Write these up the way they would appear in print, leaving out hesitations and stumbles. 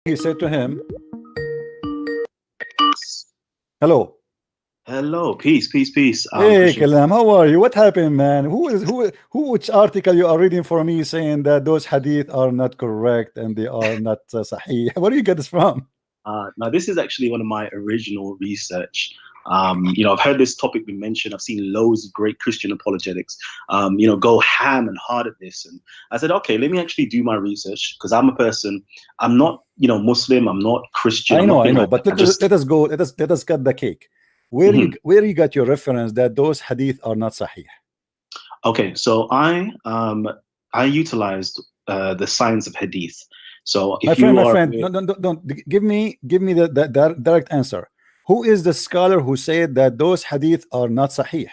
he said to him, hello. Hello, peace, peace, peace. Hey, Christian. Kalam, how are you? What happened, man? Which article you are reading for me saying that those hadith are not correct and they are not sahih? Where do you get this from? Now, this is actually one of my original research. I've heard this topic be mentioned. I've seen loads of great Christian apologetics, go ham and hard at this. And I said, okay, let me actually do my research because I'm a person. I'm not, Muslim. I'm not Christian. I I'm know, not I know, like but that. let us go. Let us cut the cake. Mhm. Where you got your reference that those hadith are not sahih? Okay, so I utilized the science of hadith. So if you My are, friend, no, don't give me the direct answer. Who is the scholar who said that those hadith are not sahih?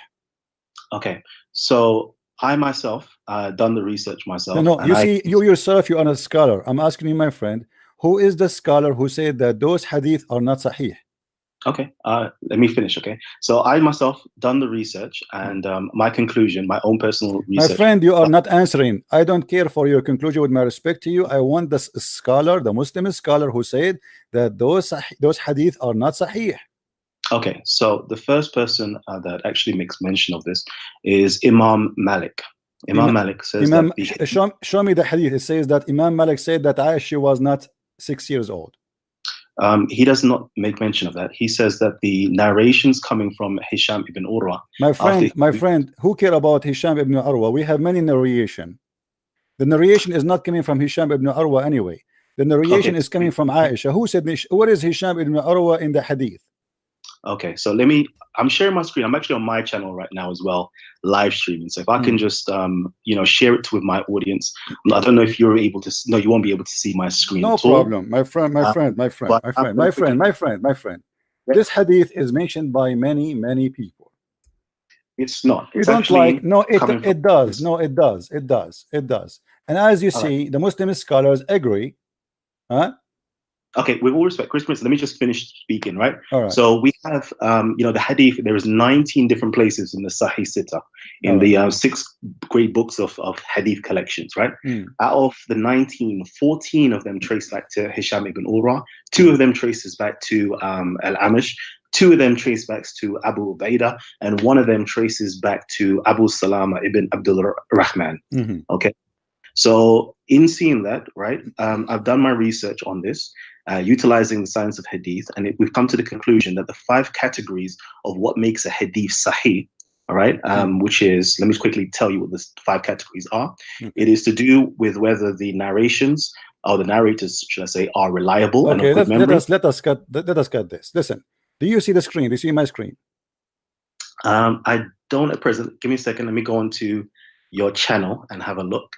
okay, so I myself done the research No, myself, no. and You see, you yourself, you are a scholar. I'm asking you, my friend, who is the scholar who said that those hadith are not sahih? okay, let me finish. Okay, so I myself done the research, and my conclusion, my own personal My research. friend, you are not answering. I don't care for your conclusion. With my respect to you, I want the scholar, the Muslim scholar, who said that those hadith are not sahih. Okay, so the first person that actually makes mention of this is Imam Malik. Imam Imam, Malik says that the show me the hadith. It says that Imam Malik said that Aisha was not 6 years old. he does not make mention of that. He says that the narrations coming from Hisham ibn Urwa. My friend, who care about Hisham ibn Urwa? We have many narration. The narration is not coming from Hisham ibn Urwa anyway. The narration Okay, is coming from Aisha. Who said, what is Hisham ibn Urwa in the hadith? okay, so I'm sharing my screen. I'm actually on my channel right now as well, live streaming. So if I can just, share it with my audience. I don't know if you're able to, no, you won't be able to see my screen No at all. problem, my friend. But I'm gonna quickly- This hadith is mentioned by many people. It's not. You It's don't like, actually no, coming from it does. No, it does. And as you all right. see, the Muslim scholars agree. Huh? Okay, with all respect, Chris Prince, let me just finish speaking, right? All right. So we have, the hadith, there is 19 different places in the Sahih Sitta, in All the 6 great books of hadith collections, right? Out of the 19, 14 of them trace back to Hisham ibn Urwa, 2 of them traces back to Al-Amish, 2 of them trace back to Abu Ubaidah, and 1 of them traces back to Abu Salama ibn Abdul Rahman. Okay. So in seeing that, right, I've done my research on this, utilizing the science of hadith, and we've come to the conclusion that the 5 categories of what makes a hadith sahih, all right, which is, let me quickly tell you what the 5 categories are. It is to do with whether the narrations or the narrators, should I say, are reliable and of good memory. Let us cut this. Listen, do you see the screen? Do you see my screen? I don't at present. Give me a second. Let me go onto your channel and have a look.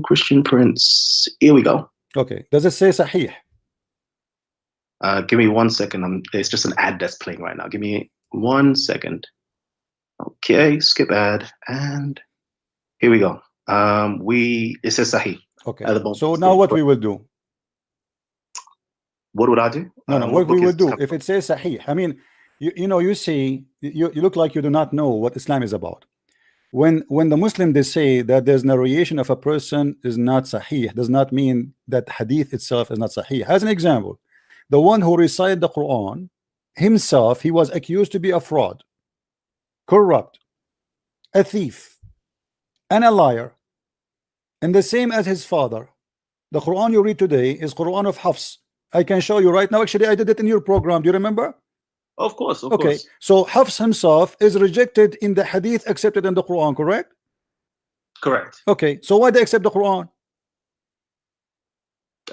Christian Prince. Here we go. Okay. Does it say sahih? Give me 1 second. It's just an ad that's playing right now. Give me 1 second. Okay, skip ad, and here we go. It says sahih. Okay. So now what we will do? What would I do? No, what we will do if it says sahih. I mean, you see, you look like you do not know what Islam is about. When the Muslim, they say that there's narration of a person is not sahih, does not mean that hadith itself is not sahih. As an example, the one who recited the Quran himself, he was accused to be a fraud, corrupt, a thief, and a liar, and the same as his father. The Quran you read today is Quran of Hafs. I can show you right now. Actually, I did it in your program. Do you remember? Of course, of okay. course. So Hafs himself is rejected in the hadith, accepted in the Quran, correct? Correct. Okay. So why they accept the Quran?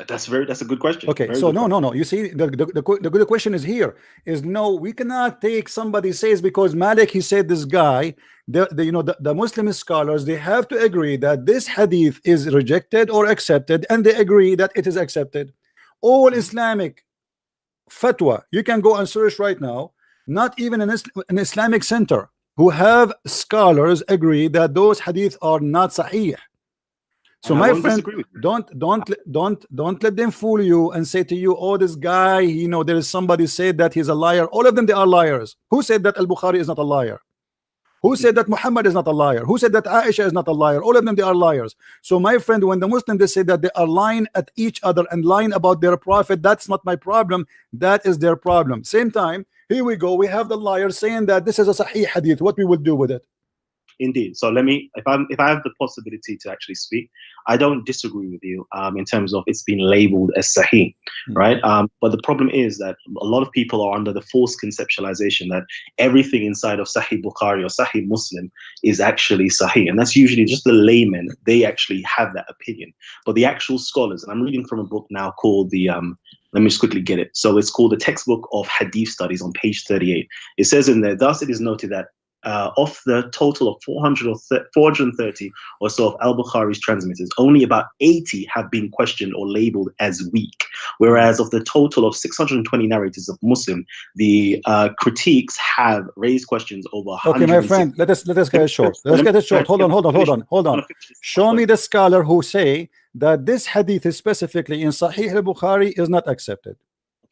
That's a good question. Okay. Very so good no. You see, the good question is here is no, we cannot take somebody says because Malik, he said this guy, the Muslim scholars, they have to agree that this hadith is rejected or accepted, and they agree that it is accepted. All Islamic fatwa, you can go and search right now, not even an Islamic center who have scholars agree that those hadith are not sahih. So my friend, don't let them fool you and say to you, oh, this guy, there is somebody said that he's a liar. All of them, they are liars. Who said that Al-Bukhari is not a liar? Who said that Muhammad is not a liar? Who said that Aisha is not a liar? All of them, they are liars. So my friend, when the Muslims, they say that they are lying at each other and lying about their prophet, that's not my problem. That is their problem. Same time, here we go, we have the liar saying that this is a Sahih hadith. What we will do with it? Indeed. So let me, if I have the possibility to actually speak, I don't disagree with you in terms of it's been labeled as Sahih, right? But the problem is that a lot of people are under the false conceptualization that everything inside of Sahih Bukhari or Sahih Muslim is actually Sahih, and that's usually just the laymen. They actually have that opinion, but the actual scholars, and I'm reading from a book now called the let me just quickly get it. So it's called the Textbook of Hadith Studies on page 38. It says in there, thus it is noted that of the total of 430 or so of al-Bukhari's transmitters, only about 80 have been questioned or labeled as weak. Whereas of the total of 620 narrators of Muslim, the critiques have raised questions over 100. Okay, my friend, let us get it short. Let's get it short. Hold on. Show me the scholar who say that this hadith is specifically in Sahih al-Bukhari is not accepted.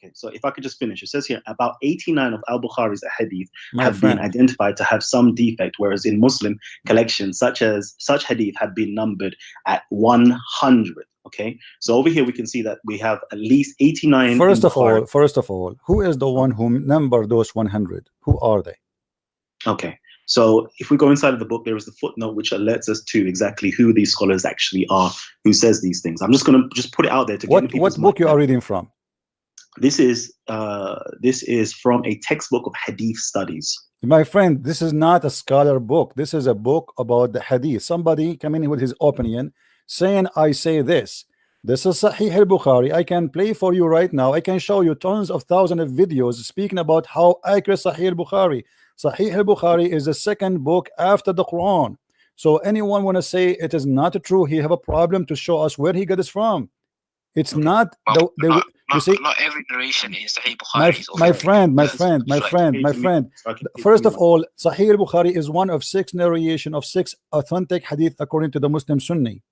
Okay, so if I could just finish, it says here about 89 of al-Bukhari's hadith have been identified to have some defect, whereas in Muslim collections, such hadith have been numbered at 100. Okay, so over here we can see that we have at least 89. First of all, who is the one who numbered those 100? Who are they? Okay, so if we go inside of the book, there is the footnote which alerts us to exactly who these scholars actually are, who says these things. I'm just going to put it out there to get what book you are reading from? This is from a textbook of hadith studies. My friend, this is not a scholar book. This is a book about the hadith. Somebody coming in with his opinion saying, I say this. This is Sahih al-Bukhari. I can play for you right now. I can show you tons of thousands of videos speaking about how accurate Sahih al-Bukhari. Sahih al-Bukhari is the second book after the Quran. So anyone want to say it is not true, he have a problem to show us where he got this from. It's not you see, not every narration in Sahih Bukhari my friend. First of all, Sahih Bukhari is one of 6 narration of 6 authentic hadith according to the Muslim Sunni.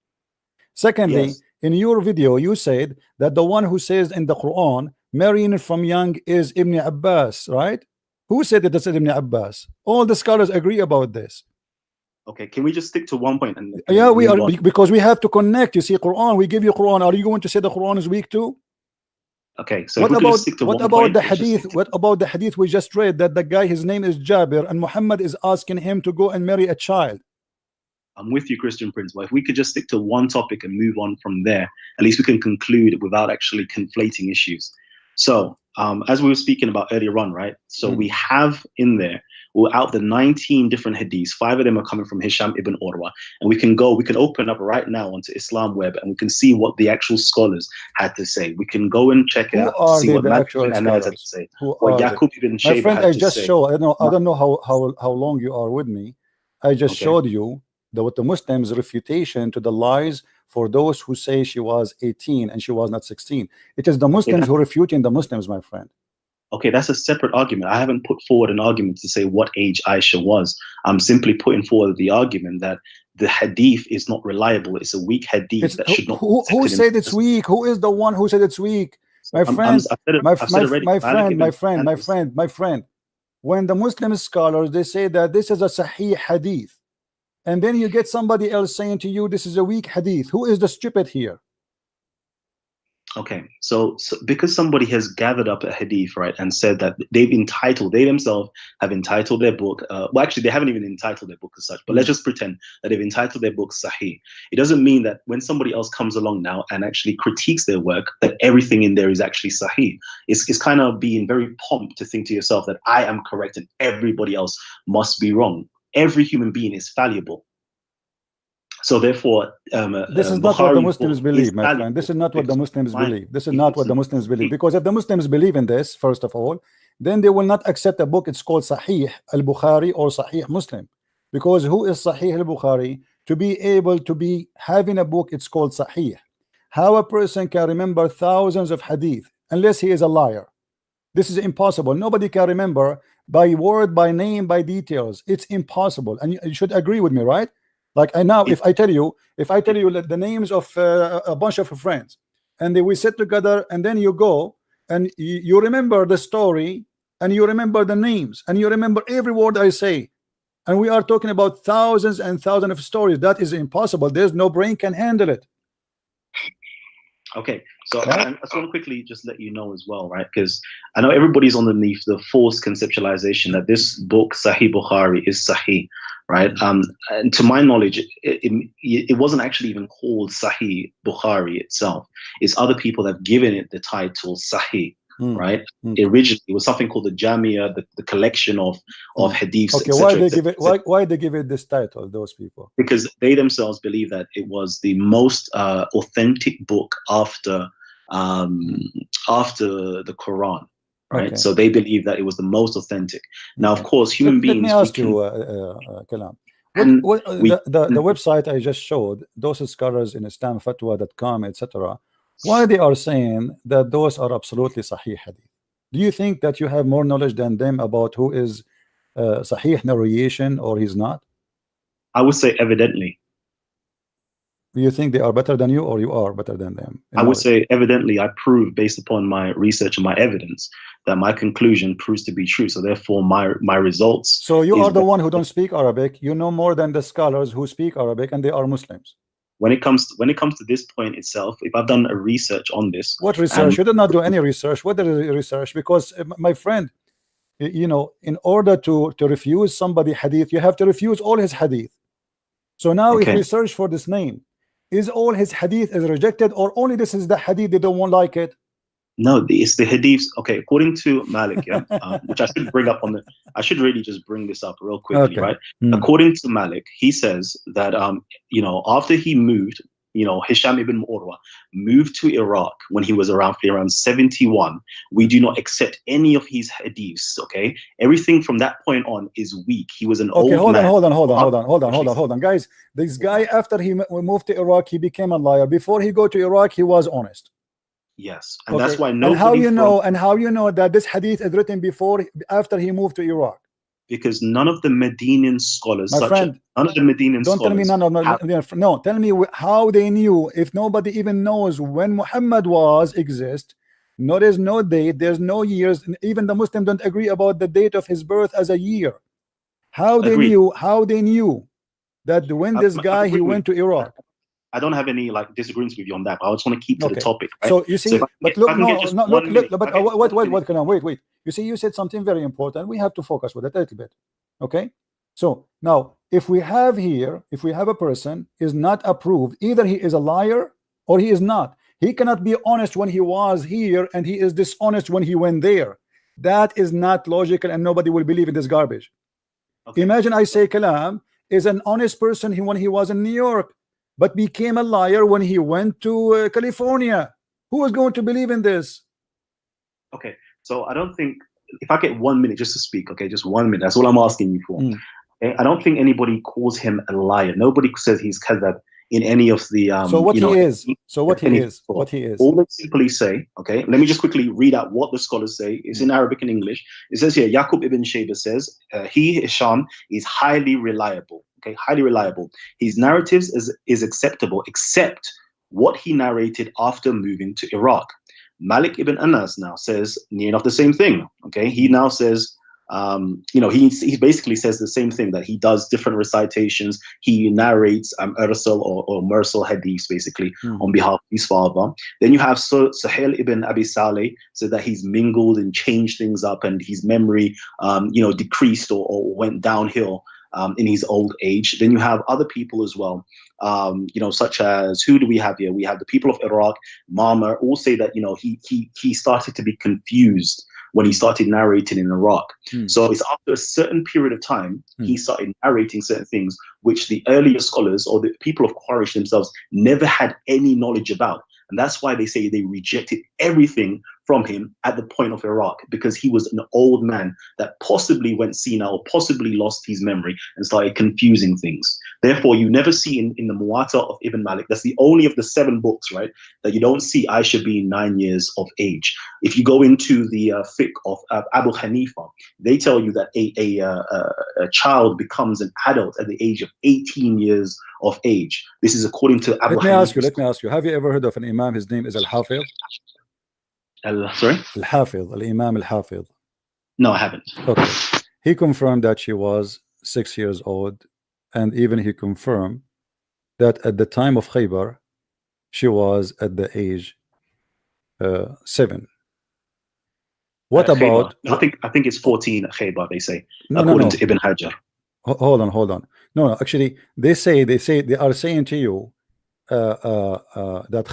Secondly, yes, in your video you said that the one who says in the Quran marrying from young is Ibn Abbas, right? Who said that that's Ibn Abbas? All the scholars agree about this. Okay, can we just stick to one point? And yeah, we are, because we have to connect. You see, Quran, we give you Quran. Are you going to say the Quran is weak too? Okay, so what about the hadith? What about the hadith we just read that the guy, his name is Jabir, and Muhammad is asking him to go and marry a child? I'm with you, Christian Prince, but if we could just stick to one topic and move on from there, at least we can conclude without actually conflating issues. So, as we were speaking about earlier on, right? So we have in there, out the 19 different hadiths, 5 of them are coming from Hisham ibn Urwa, and we can open up right now onto Islam Web, and we can see what the actual scholars had to say. We can go and check it out to see what Matthew and Anas had to say. What Yaqub ibn Shayba my friend, had I to just say. show. I don't know how long you are with me. I just showed you what the Muslims' refutation to the lies for those who say she was 18 and she was not 16. It is the Muslims who refuting the Muslims, my friend. Okay, that's a separate argument. I haven't put forward an argument to say what age Aisha was. I'm simply putting forward the argument that the hadith is not reliable. It's a weak hadith that should not. Who said it's weak? Who is the one who said it's weak? My friend, my friend. When the Muslim scholars, they say that this is a Sahih hadith, and then you get somebody else saying to you this is a weak hadith. Who is the stupid here? Okay, so because somebody has gathered up a hadith, right, and said that they themselves have entitled their book, well, actually, they haven't even entitled their book as such, but let's just pretend that they've entitled their book Sahih. It doesn't mean that when somebody else comes along now and actually critiques their work, that everything in there is actually Sahih. It's kind of being very pomp to think to yourself that I am correct and everybody else must be wrong. Every human being is fallible. So therefore, this is not what the Muslims believe, my friend. This is not what the Muslims believe. This is not what the Muslims believe. Because if the Muslims believe in this, first of all, then they will not accept a book. It's called Sahih al-Bukhari or Sahih Muslim. Because who is Sahih al-Bukhari? To be able to be having a book, it's called Sahih. How a person can remember thousands of hadith unless he is a liar? This is impossible. Nobody can remember by word, by name, by details. It's impossible. And you should agree with me, right? Like if I tell you the names of a bunch of friends, and we sit together, and then you go and you remember the story, and you remember the names, and you remember every word I say, And we are talking about thousands and thousands of stories. That is impossible. There's no brain can handle it. Okay, so right? I just want to quickly just let you know as well, right? Because I know everybody's underneath the false conceptualization that this book, Sahih Bukhari, is Sahih, right? And to my knowledge, it wasn't actually even called Sahih Bukhari itself. It's other people that have given it the title Sahih, right? Originally, it was something called the Jamia, the collection of hadiths. Okay, why they give it? Why they give it this title? Those people, because they themselves believe that it was the most authentic book after the Quran, right? Okay. So they believe that it was the most authentic. Now, of course, human beings. Let me ask you, Kalaam. The website I just showed, those scholars in islamfatwa.com, etc. Why they are saying that those are absolutely Sahih hadith? Do you think that you have more knowledge than them about who is Sahih narration or he's not? I would say evidently. Do you think they are better than you, or you are better than them? I would say evidently. I prove based upon my research and my evidence that my conclusion proves to be true. So therefore, my results. So you are the one who don't speak Arabic. You know more than the scholars who speak Arabic, and they are Muslims. When it comes to this point itself, if I've done a research on this, what research? You did not do any research. What is research? Because my friend, you know, in order to refuse somebody hadith, you have to refuse all his hadith. So now, if we search for this name, is all his hadith is rejected, or only this is the hadith they don't want like it? No, it's the hadiths. Okay, according to Malik, yeah, which I should bring up I should really just bring this up real quickly, right? According to Malik, he says that you know, after he moved, you know, Hisham ibn Urwa moved to Iraq when he was around 71. We do not accept any of his hadiths. Okay, everything from that point on is weak. He was an old man. Hold on, guys. This guy, after he moved to Iraq, he became a liar. Before he go to Iraq, he was honest. Yes, and that's why nobody. And how you know that this hadith is written after he moved to Iraq? Because none of the Medinian scholars, none of the Medinian don't scholars. Tell me none of no. Tell me how they knew. If nobody even knows when Muhammad exist, no, there's no date, there's no years. Even the Muslims don't agree about the date of his birth as a year. How they knew? How they knew that when this guy he went to Iraq? I don't have any like disagreements with you on that, but I just want to keep to the topic. Right? So you see, wait. You see, you said something very important. We have to focus with it a little bit. Okay. So now, if we have a person is not approved, either he is a liar or he is not. He cannot be honest when he was here, and he is dishonest when he went there. That is not logical, and nobody will believe in this garbage. Okay. Imagine I say Kalaam is an honest person when he was in New York, but became a liar when he went to California. Who is going to believe in this? Okay, so I don't think, if I get 1 minute just to speak, okay, just 1 minute, that's all I'm asking you for. Okay? I don't think anybody calls him a liar. Nobody says he's kadhab in any of the so what he is. All they simply say, okay, let me just quickly read out what the scholars say. It's in Arabic and English. It says here, Yaqub ibn Shayba says, he, Hisham, is highly reliable. Okay, highly reliable. His narratives is acceptable, except what he narrated after moving to Iraq. Malik ibn Anas now says near enough the same thing. Okay, he now says, you know, he basically says the same thing, that he does different recitations. He narrates Ursal or Mursal hadiths basically on behalf of his father. Then you have Sahel ibn Abi Saleh, so that he's mingled and changed things up, and his memory, you know, decreased or went downhill in his old age. Then you have other people as well, you know, such as, who do we have here? We have the people of Iraq. Mama all say that, you know, he started to be confused when he started narrating in Iraq. So it's after a certain period of time he started narrating certain things which the earlier scholars or the people of Quraysh themselves never had any knowledge about. And that's why they say they rejected everything from him at the point of Iraq, because he was an old man that possibly went senile or possibly lost his memory and started confusing things. Therefore, you never see in the Muwatta of Ibn Malik, that's the only of the 7 books, right, that you don't see Aisha being 9 years of age. If you go into the fiqh of Abu Hanifa, they tell you that a child becomes an adult at the age of 18 years of age. This is according to Abu Hanifa. Let me ask you, have you ever heard of an imam? His name is Al-Hafiz? Sorry? Al-Hafiz, Al-Imam Al-Hafiz. No, I haven't. Okay. He confirmed that she was 6 years old, and even he confirmed that at the time of Khaybar she was at the age 7. What about I think it's 14 at Khaybar, they say, no, according to Ibn Hajar. Hold on. No, actually, they are saying to you that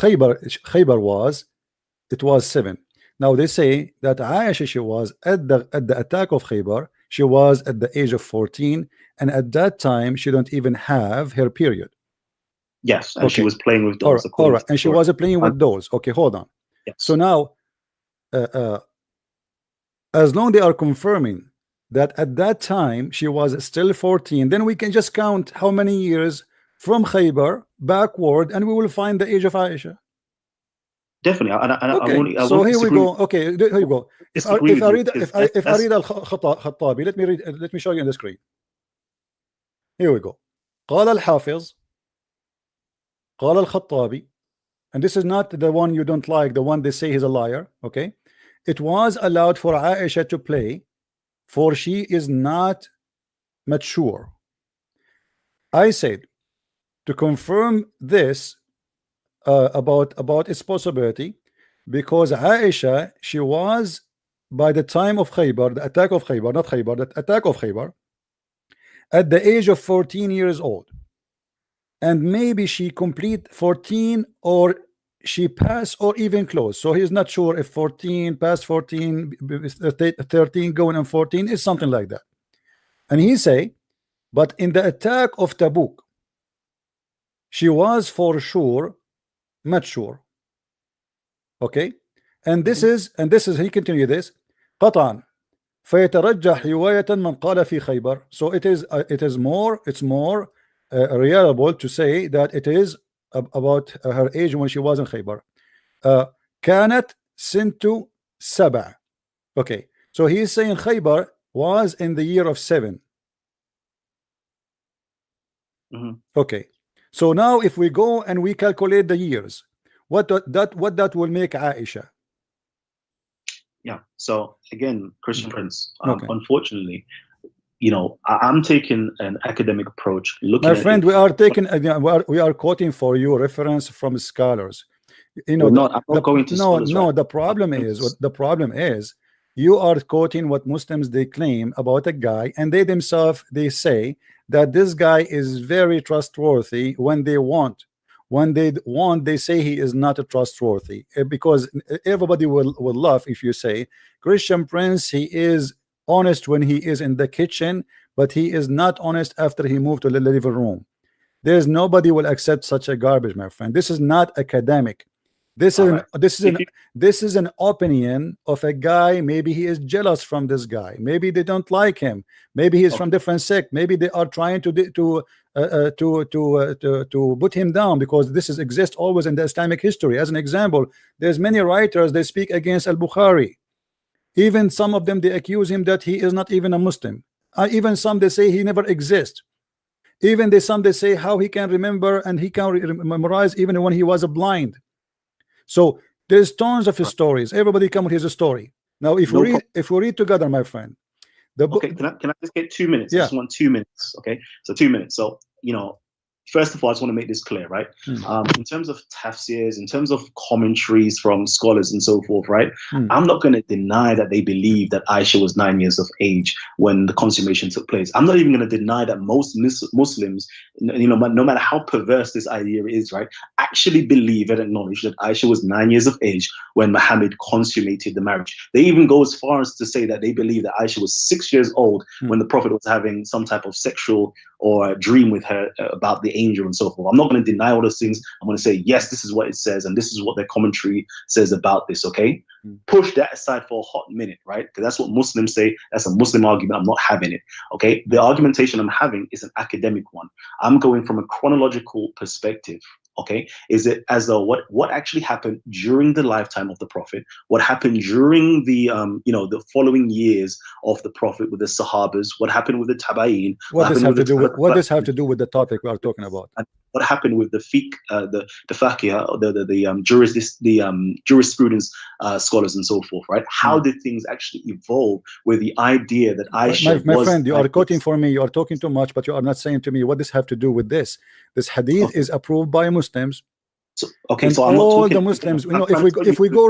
Khaybar was 7. Now they say that Aisha, she was at the attack of Khaybar, she was at the age of 14, and at that time she don't even have her period. Yes, and she was playing with dolls. All right, and she was playing with dolls. Okay, hold on. Yes. So now, as long they are confirming that at that time she was still 14, then we can just count how many years from Khaybar backward, and we will find the age of Aisha. Definitely. Okay. So here we go. Okay, here you go. If I read Al-Khattabi, let me show you on the screen. Here we go. قال الحافظ قال الخطابي, and this is not the one you don't like, the one they say he's a liar. Okay, it was allowed for Aisha to play, for she is not mature. I said to confirm this about its possibility, because Aisha, she was by the time of Khaybar, the attack of Khaybar, not Khaybar, the attack of Khaybar, at the age of 14 years old, and maybe she complete 14 or she passed or even close. So he's not sure if 14 past 14, 13 going on 14 is something like that. And he say, but in the attack of Tabuk, she was for sure mature. Okay, and this is he continue this قطعا فيترجح رواية من قال في خيبر. So it's more reliable to say that it is about her age when she was in Khaybar. كانت سنة 7. Okay, so he is saying Khaybar was in the year of 7. Okay, so now if we go and we calculate the years, what that will make Aisha? Yeah. So again, Christian Prince, unfortunately, you know, I'm taking an academic approach. Looking, my friend, we are quoting for you reference from scholars. You know, I'm not going to scholars. No, the problem is you are quoting what Muslims they claim about a guy, and they themselves they say that this guy is very trustworthy when they want. When they want, they say he is not trustworthy, because everybody will laugh if you say Christian Prince, he is honest when he is in the kitchen, but he is not honest after he moved to the living room. There's nobody will accept such a garbage, my friend. This is not academic. This is an opinion of a guy. Maybe he is jealous from this guy. Maybe they don't like him. Maybe he's from different sect. Maybe they are trying to put him down, because this is exists always in the Islamic history. As an example, there's many writers they speak against Al-Bukhari. Even some of them they accuse him that he is not even a Muslim. Even some they say he never exists. Even some they say how he can remember and he can memorize even when he was blind. So there's tons of his stories. Everybody come with his story. Now if we read together, my friend, the book. Okay, can I just get 2 minutes? Yeah. I just want 2 minutes. Okay, so 2 minutes. So you know, first of all, I just want to make this clear, right? In terms of tafsirs, in terms of commentaries from scholars and so forth, right? I'm not going to deny that they believe that Aisha was 9 years of age when the consummation took place. I'm not even going to deny that most Muslims, you know, no matter how perverse this idea is, right, actually believe and acknowledge that Aisha was 9 years of age when Muhammad consummated the marriage. They even go as far as to say that they believe that Aisha was 6 years old when the Prophet was having some type of sexual or dream with her about the angel and so forth. I'm not going to deny all those things. I'm going to say, yes, this is what it says, and this is what their commentary says about this, okay? Push that aside for a hot minute, right? Because that's what Muslims say. That's a Muslim argument. I'm not having it, okay? The argumentation I'm having is an academic one. I'm going from a chronological perspective, Okay, is it as though what actually happened during the lifetime of the Prophet, what happened during the the following years of the Prophet with the Sahabas, what happened with the Tabayin, what this have to do with the topic we are talking about, and what happened with the fiqh, the faqih, the jurisprudence scholars and so forth, right? How did things actually evolve with the idea that Aisha my friend, you are quoting for me, you are talking too much, but you are not saying to me what this have to do with this. This hadith is approved by Muslims. So, okay, and so I'm not all talking, the Muslims, if we go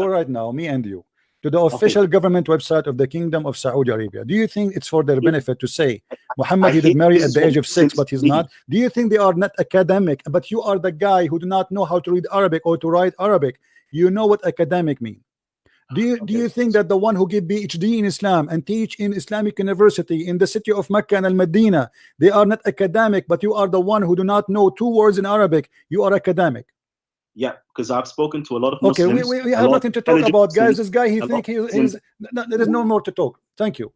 right now, me and you, to the official government website of the Kingdom of Saudi Arabia, do you think it's for their benefit to say Muhammad he did marry at the age of 6 but he's not? Do you think they are not academic? But you are the guy who do not know how to read Arabic or to write Arabic. You know what academic mean. Do you think that the one who give PhD in Islam and teach in Islamic university in the city of Mecca and Al-Medina, they are not academic, but you are the one who do not know 2 words in Arabic, you are academic? Yeah, because I've spoken to a lot of Muslims. Okay, we have nothing to talk about, guys. This guy, he think he's there is no more to talk. Thank you.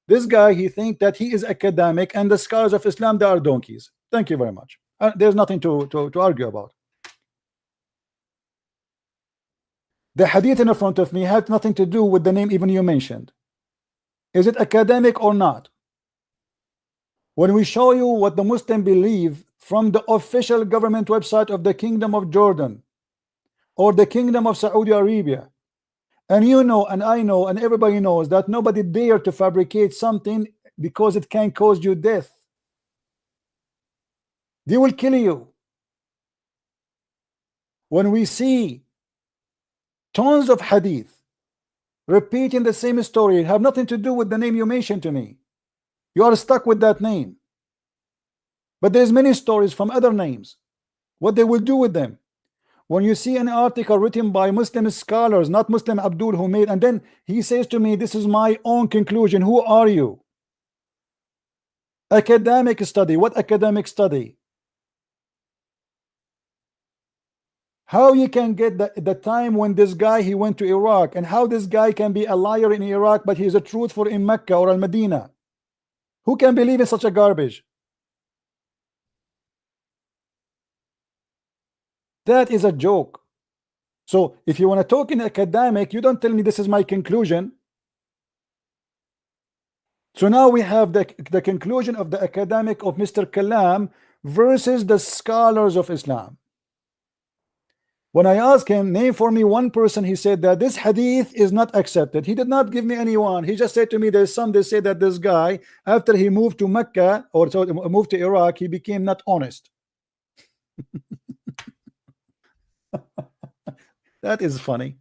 This guy, he think that he is academic and the scholars of Islam, they are donkeys. Thank you very much. There's nothing to argue about. The hadith in front of me had nothing to do with the name even you mentioned. Is it academic or not? When we show you what the Muslim believe from the official government website of the Kingdom of Jordan or the Kingdom of Saudi Arabia, and you know and I know and everybody knows that nobody dare to fabricate something because it can cause you death. They will kill you. When we see tons of hadith repeating the same story, have nothing to do with the name you mentioned to me, you are stuck with that name. But there's many stories from other names, what they will do with them. When you see an article written by Muslim scholars, not Muslim Abdul who made, and then he says to me, this is my own conclusion. Who are you? Academic study. What academic study? How you can get the time when this guy he went to Iraq, and how this guy can be a liar in Iraq but he's a truthful in Mecca or Al-Medina? Who can believe in such a garbage? That is a joke. So if you want to talk in academic, you don't tell me this is my conclusion. So now we have the conclusion of the academic of Mr. Kalaam versus the scholars of Islam. When I asked him, name for me one person, he said that this hadith is not accepted. He did not give me anyone. He just said to me, there's some, they say that this guy, after he moved to Mecca or moved to Iraq, he became not honest. That is funny.